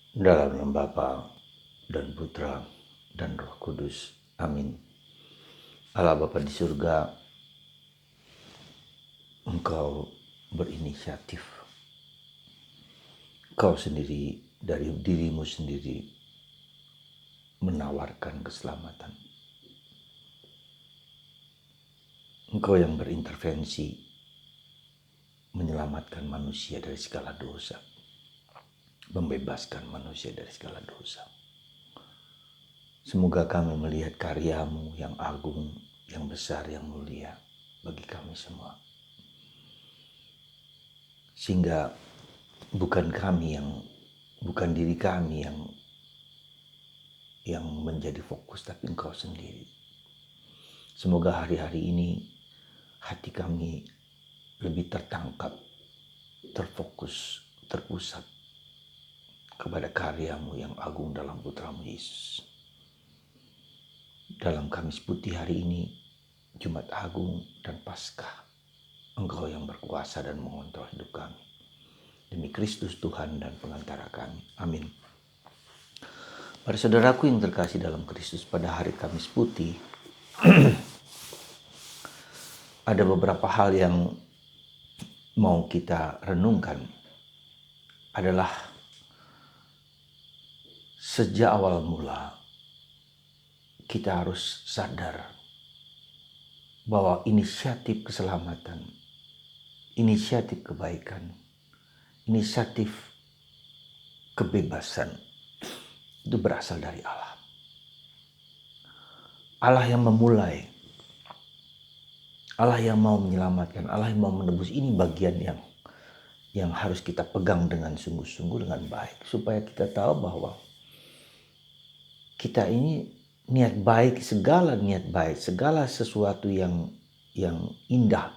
Dalam nama Bapa dan Putra dan Roh Kudus. Amin. Allah Bapa di surga, Engkau berinisiatif. Kau sendiri dari dirimu sendiri menawarkan keselamatan. Engkau yang berintervensi menyelamatkan manusia dari segala dosa, membebaskan manusia dari segala dosa. Semoga kami melihat karya-Mu yang agung, yang besar, yang mulia bagi kami semua. Sehingga bukan diri kami yang menjadi fokus, tapi Engkau sendiri. Semoga hari-hari ini hati kami lebih tertangkap, terfokus, terpusat kepada karya-Mu yang agung dalam Putra-Mu Yesus. Dalam Kamis Putih hari ini, Jumat Agung dan Paskah, Engkau yang berkuasa dan mengontrol hidup kami. Demi Kristus Tuhan dan pengantara kami. Amin. Para saudaraku yang terkasih dalam Kristus, pada hari Kamis Putih, ada beberapa hal yang mau kita renungkan. Adalah sejak awal mula kita harus sadar bahwa inisiatif keselamatan, inisiatif kebaikan, inisiatif kebebasan itu berasal dari Allah. Allah yang memulai, Allah yang mau menyelamatkan, Allah yang mau menebus. Ini bagian yang harus kita pegang dengan sungguh-sungguh, dengan baik, supaya kita tahu bahwa kita ini niat baik, segala niat baik, segala sesuatu yang indah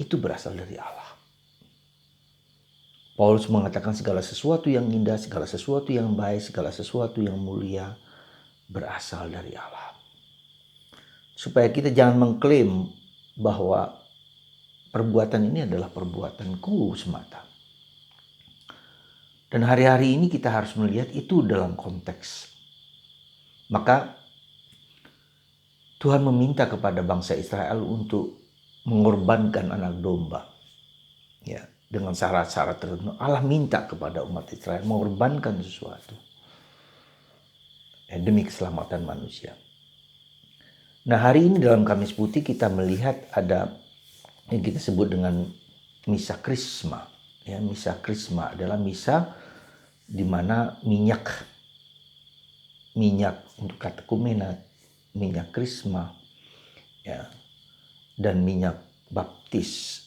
itu berasal dari Allah. Paulus mengatakan segala sesuatu yang indah, segala sesuatu yang baik, segala sesuatu yang mulia berasal dari Allah. Supaya kita jangan mengklaim bahwa perbuatan ini adalah perbuatanku semata. Dan hari-hari ini kita harus melihat itu dalam konteks. Maka Tuhan meminta kepada bangsa Israel untuk mengorbankan anak domba. Ya, dengan syarat-syarat tertentu. Allah minta kepada umat Israel mengorbankan sesuatu demi keselamatan manusia. Nah, hari ini dalam Kamis Putih kita melihat ada yang kita sebut dengan misa krisma. Ya, misa krisma adalah misa di mana minyak untuk katekumena, minyak krisma, ya, dan minyak baptis,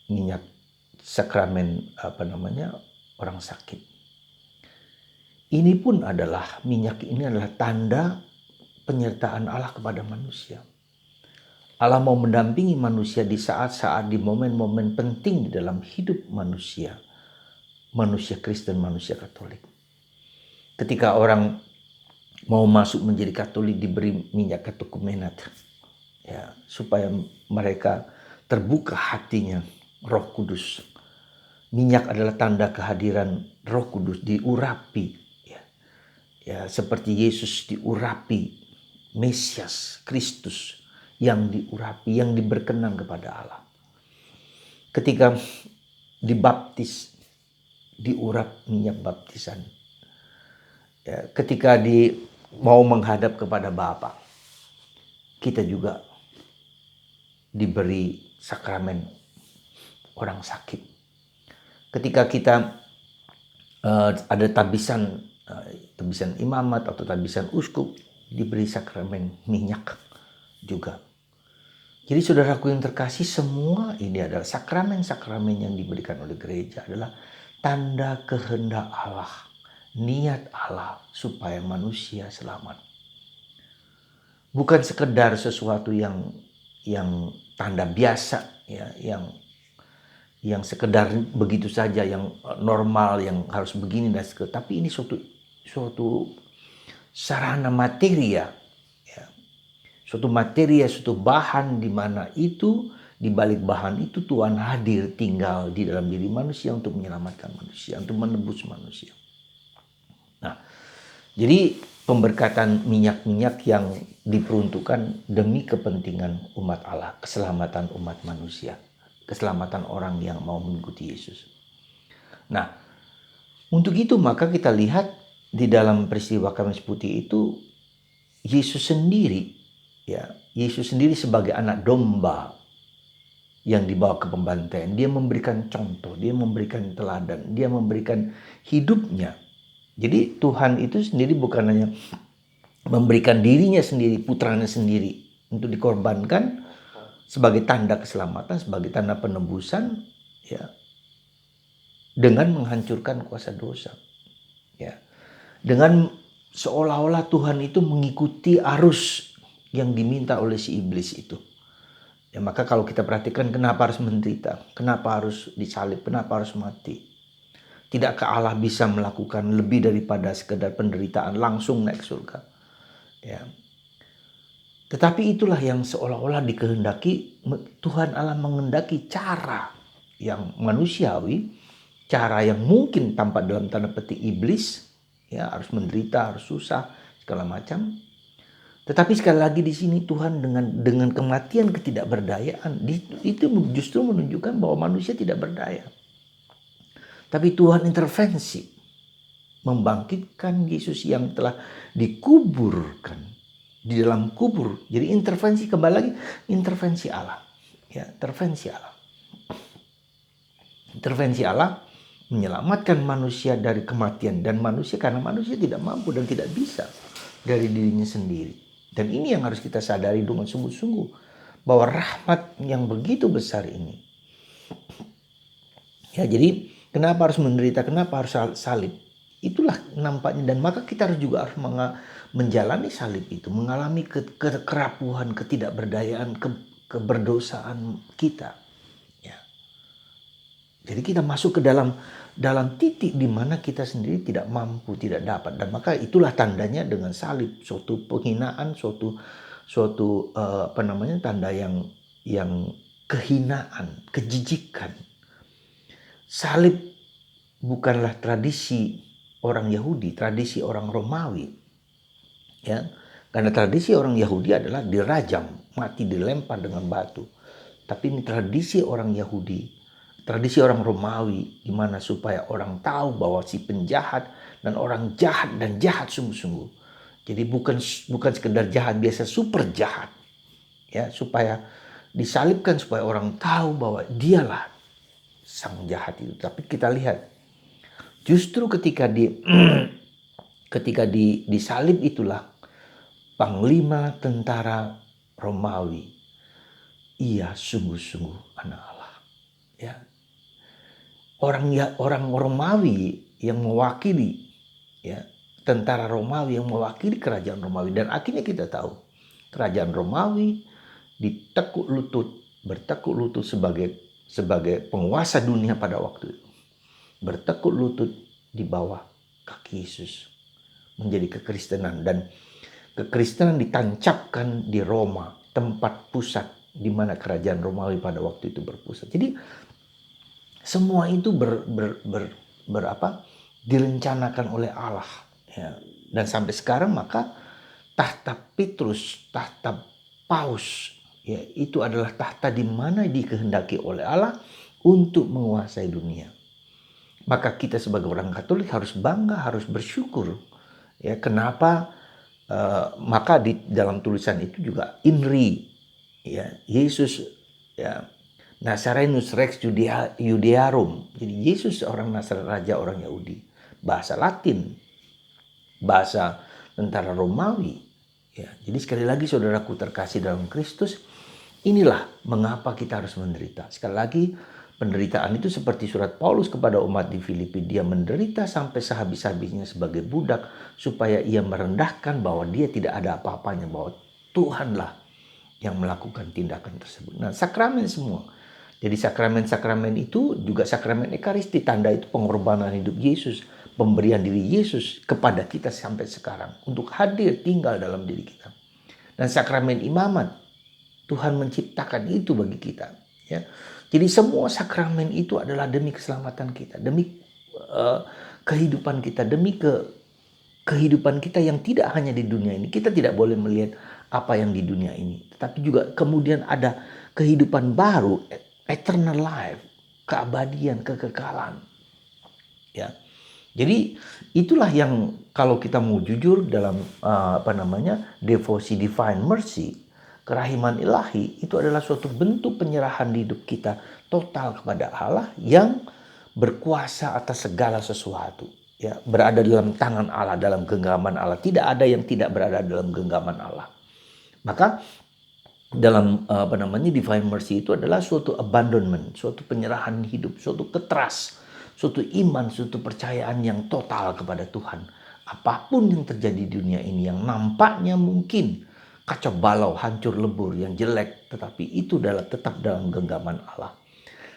minyak sakramen orang sakit. Ini pun adalah tanda penyertaan Allah kepada manusia. Allah mau mendampingi manusia di saat-saat, di momen-momen penting di dalam hidup manusia Kristen, manusia Katolik. Ketika orang mau masuk menjadi Katolik, diberi minyak katekumenat, ya, supaya mereka terbuka hatinya, Roh Kudus. Minyak adalah tanda kehadiran Roh Kudus, diurapi, ya, seperti Yesus diurapi, Mesias Kristus yang diurapi, yang diberkenan kepada Allah. Ketika dibaptis, diurap minyak baptisan. Ya, ketika mau menghadap kepada Bapa, kita juga diberi sakramen orang sakit. Ketika kita ada tabisan imamat atau tabisan uskup, diberi sakramen minyak juga. Jadi saudaraku yang terkasih, semua ini adalah sakramen-sakramen yang diberikan oleh gereja adalah tanda kehendak Allah, niat Allah supaya manusia selamat. Bukan sekedar sesuatu yang tanda biasa, ya, yang sekedar begitu saja, yang normal, yang harus begini dan sekedar, tapi ini suatu sarana materia, ya, suatu bahan di mana itu Di balik bahan itu Tuhan hadir tinggal di dalam diri manusia untuk menyelamatkan manusia, untuk menebus manusia. Nah, jadi pemberkatan minyak-minyak yang diperuntukkan demi kepentingan umat Allah, keselamatan umat manusia, keselamatan orang yang mau mengikuti Yesus. Nah, untuk itu maka kita lihat di dalam peristiwa Kamis Putih itu Yesus sendiri, ya, Yesus sendiri sebagai anak domba yang dibawa ke pembantaian, dia memberikan contoh, dia memberikan teladan, dia memberikan hidupnya. Jadi Tuhan itu sendiri bukan hanya memberikan dirinya sendiri, putranya sendiri untuk dikorbankan sebagai tanda keselamatan, sebagai tanda penebusan, ya, dengan menghancurkan kuasa dosa, ya, dengan seolah-olah Tuhan itu mengikuti arus yang diminta oleh si iblis itu. Ya, maka kalau kita perhatikan kenapa harus menderita, kenapa harus disalib, kenapa harus mati. Tidakkah Allah bisa melakukan lebih daripada sekedar penderitaan, langsung naik surga? Ya. Tetapi itulah yang seolah-olah dikehendaki, Tuhan Allah menghendaki cara yang manusiawi, cara yang mungkin tampak dalam tanda petik iblis, ya, harus menderita, harus susah, segala macam. Tetapi sekali lagi di sini Tuhan dengan kematian ketidakberdayaan itu justru menunjukkan bahwa manusia tidak berdaya. Tapi Tuhan intervensi membangkitkan Yesus yang telah dikuburkan di dalam kubur. Jadi intervensi, kembali lagi, intervensi Allah. Ya, intervensi Allah. Intervensi Allah menyelamatkan manusia dari kematian, dan manusia karena manusia tidak mampu dan tidak bisa dari dirinya sendiri. Dan ini yang harus kita sadari dengan sungguh-sungguh, bahwa rahmat yang begitu besar ini. Ya, jadi kenapa harus menderita, kenapa harus salib? Itulah nampaknya, dan maka kita juga harus menjalani salib itu, mengalami kerapuhan, ketidakberdayaan, keberdosaan kita. Ya. Jadi kita masuk ke dalam titik di mana kita sendiri tidak mampu, tidak dapat, dan maka itulah tandanya dengan salib, suatu penghinaan, suatu tanda yang kehinaan, kejijikan. Salib bukanlah tradisi orang Yahudi, tradisi orang Romawi, ya, karena tradisi orang Yahudi adalah dirajam, mati, dilempar dengan batu. Tapi ini tradisi orang Yahudi, tradisi orang Romawi, di mana supaya orang tahu bahwa si penjahat dan orang jahat dan jahat sungguh-sungguh. Jadi bukan sekedar jahat biasa, super jahat, ya, supaya disalibkan supaya orang tahu bahwa dialah sang jahat itu. Tapi kita lihat justru ketika disalib itulah panglima tentara Romawi, ia sungguh-sungguh anak Allah. Ya. Orang Romawi yang mewakili, ya, tentara Romawi yang mewakili kerajaan Romawi, dan akhirnya kita tahu kerajaan Romawi bertekuk lutut sebagai penguasa dunia pada waktu itu. Bertekuk lutut di bawah kaki Yesus, menjadi kekristenan, dan kekristenan ditancapkan di Roma, tempat pusat di mana kerajaan Romawi pada waktu itu berpusat. Jadi semua itu direncanakan oleh Allah, ya. Dan sampai sekarang maka tahta Petrus, tahta Paus, ya, itu adalah tahta di mana dikehendaki oleh Allah untuk menguasai dunia. Maka kita sebagai orang Katolik harus bangga, harus bersyukur. Ya, kenapa? Maka di dalam tulisan itu juga INRI, ya, Yesus, ya, Nazarenus Rex Judearum. Jadi Yesus seorang Nazaret, raja orang Yahudi. Bahasa Latin, bahasa tentara Romawi. Ya, jadi sekali lagi saudaraku terkasih dalam Kristus, inilah mengapa kita harus menderita. Sekali lagi, penderitaan itu seperti surat Paulus kepada umat di Filipi. Dia menderita sampai sehabis-habisnya sebagai budak, supaya ia merendahkan bahwa dia tidak ada apa-apanya, bahwa Tuhanlah yang melakukan tindakan tersebut. Nah, sakramen semua. Jadi sakramen-sakramen itu juga sakramen Ekaristi, tanda itu pengorbanan hidup Yesus, pemberian diri Yesus kepada kita sampai sekarang untuk hadir tinggal dalam diri kita. Dan sakramen imamat, Tuhan menciptakan itu bagi kita. Ya. Jadi semua sakramen itu adalah demi keselamatan kita, demi kehidupan kita, demi kehidupan kita yang tidak hanya di dunia ini. Kita tidak boleh melihat apa yang di dunia ini, tetapi juga kemudian ada kehidupan baru, eternal life, keabadian, kekekalan. Ya. Jadi itulah yang kalau kita mau jujur dalam devosi divine mercy, kerahiman ilahi itu adalah suatu bentuk penyerahan hidup kita total kepada Allah yang berkuasa atas segala sesuatu. Ya, berada dalam tangan Allah, dalam genggaman Allah. Tidak ada yang tidak berada dalam genggaman Allah. Maka dalam divine mercy itu adalah suatu abandonment, suatu penyerahan hidup, suatu keteras, suatu iman, suatu percayaan yang total kepada Tuhan. Apapun yang terjadi di dunia ini yang nampaknya mungkin kacau balau, hancur lebur, yang jelek, tetapi itu tetap dalam genggaman Allah.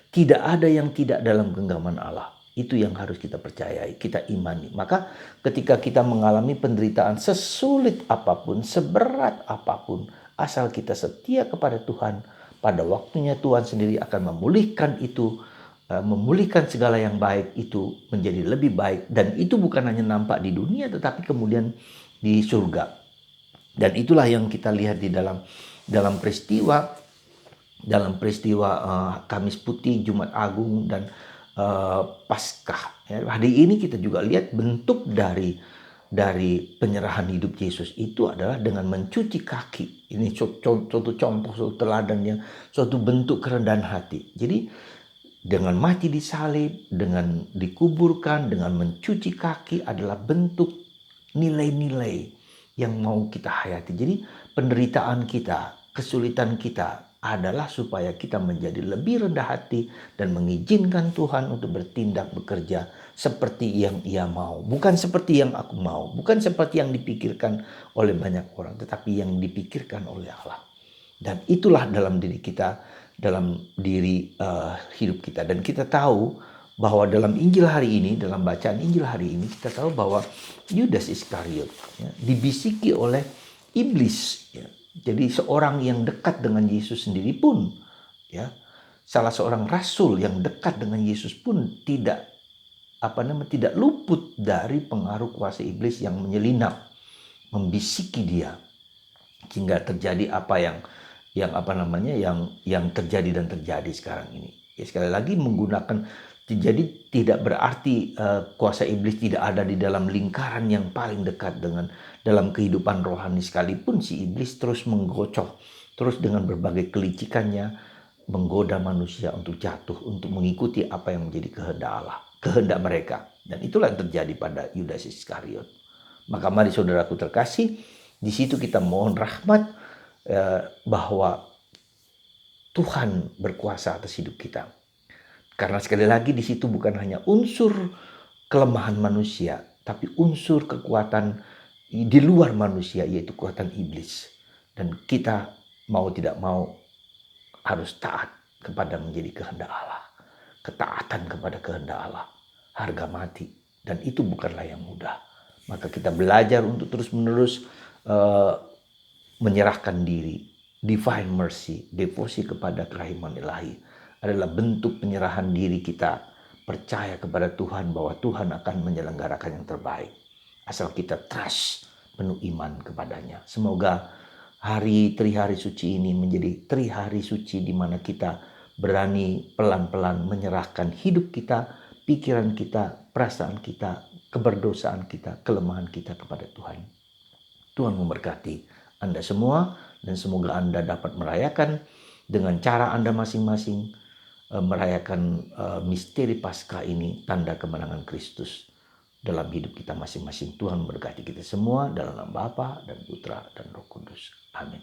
Tidak ada yang tidak dalam genggaman Allah. Itu yang harus kita percayai, kita imani. Maka ketika kita mengalami penderitaan sesulit apapun, seberat apapun, asal kita setia kepada Tuhan, pada waktunya Tuhan sendiri akan memulihkan itu, memulihkan segala yang baik itu menjadi lebih baik. Dan itu bukan hanya nampak di dunia, tetapi kemudian di surga. Dan itulah yang kita lihat di dalam peristiwa Kamis Putih, Jumat Agung, dan Paskah. Ya, hari ini kita juga lihat bentuk dari penyerahan hidup Yesus itu adalah dengan mencuci kaki. Ini suatu contoh, suatu teladan yang suatu bentuk kerendahan hati. Jadi dengan mati disalib, dengan dikuburkan, dengan mencuci kaki adalah bentuk nilai-nilai yang mau kita hayati. Jadi penderitaan kita, kesulitan kita adalah supaya kita menjadi lebih rendah hati dan mengizinkan Tuhan untuk bertindak, bekerja seperti yang Ia mau. Bukan seperti yang aku mau, bukan seperti yang dipikirkan oleh banyak orang, tetapi yang dipikirkan oleh Allah. Dan itulah dalam diri kita, dalam diri hidup kita. Dan kita tahu bahwa dalam Injil hari ini, dalam bacaan Injil hari ini, kita tahu bahwa Yudas Iskariot dibisiki oleh iblis. Ya. Jadi seorang yang dekat dengan Yesus sendiri pun, ya, salah seorang rasul yang dekat dengan Yesus pun tidak luput dari pengaruh kuasa iblis yang menyelinap, membisiki dia, hingga terjadi apa yang terjadi dan terjadi sekarang ini. Ya, sekali lagi menggunakan, jadi tidak berarti kuasa iblis tidak ada di dalam lingkaran yang paling dekat dalam kehidupan rohani, sekalipun si iblis terus menggocoh, terus dengan berbagai kelicikannya menggoda manusia untuk jatuh, untuk mengikuti apa yang menjadi kehendak Allah, kehendak mereka. Dan itulah yang terjadi pada Yudas Iskariot. Maka mari saudaraku terkasih, di situ kita mohon rahmat bahwa Tuhan berkuasa atas hidup kita. Karena sekali lagi di situ bukan hanya unsur kelemahan manusia, tapi unsur kekuatan di luar manusia, yaitu kekuatan iblis. Dan kita mau tidak mau harus taat kepada menjadi kehendak Allah. Ketaatan kepada kehendak Allah, harga mati. Dan itu bukanlah yang mudah. Maka kita belajar untuk terus-menerus menyerahkan diri. Divine mercy, devosi kepada kerahiman ilahi adalah bentuk penyerahan diri kita, percaya kepada Tuhan bahwa Tuhan akan menyelenggarakan yang terbaik. Asal kita trust, penuh iman kepadanya. Semoga tri hari suci ini menjadi tri hari suci di mana kita berani pelan-pelan menyerahkan hidup kita, pikiran kita, perasaan kita, keberdosaan kita, kelemahan kita kepada Tuhan. Tuhan memberkati Anda semua, dan semoga Anda dapat merayakan dengan cara Anda masing-masing, merayakan misteri Paskah ini, tanda kemenangan Kristus dalam hidup kita masing-masing. Tuhan memberkati kita semua dalam nama Bapa dan Putra dan Roh Kudus. Amin.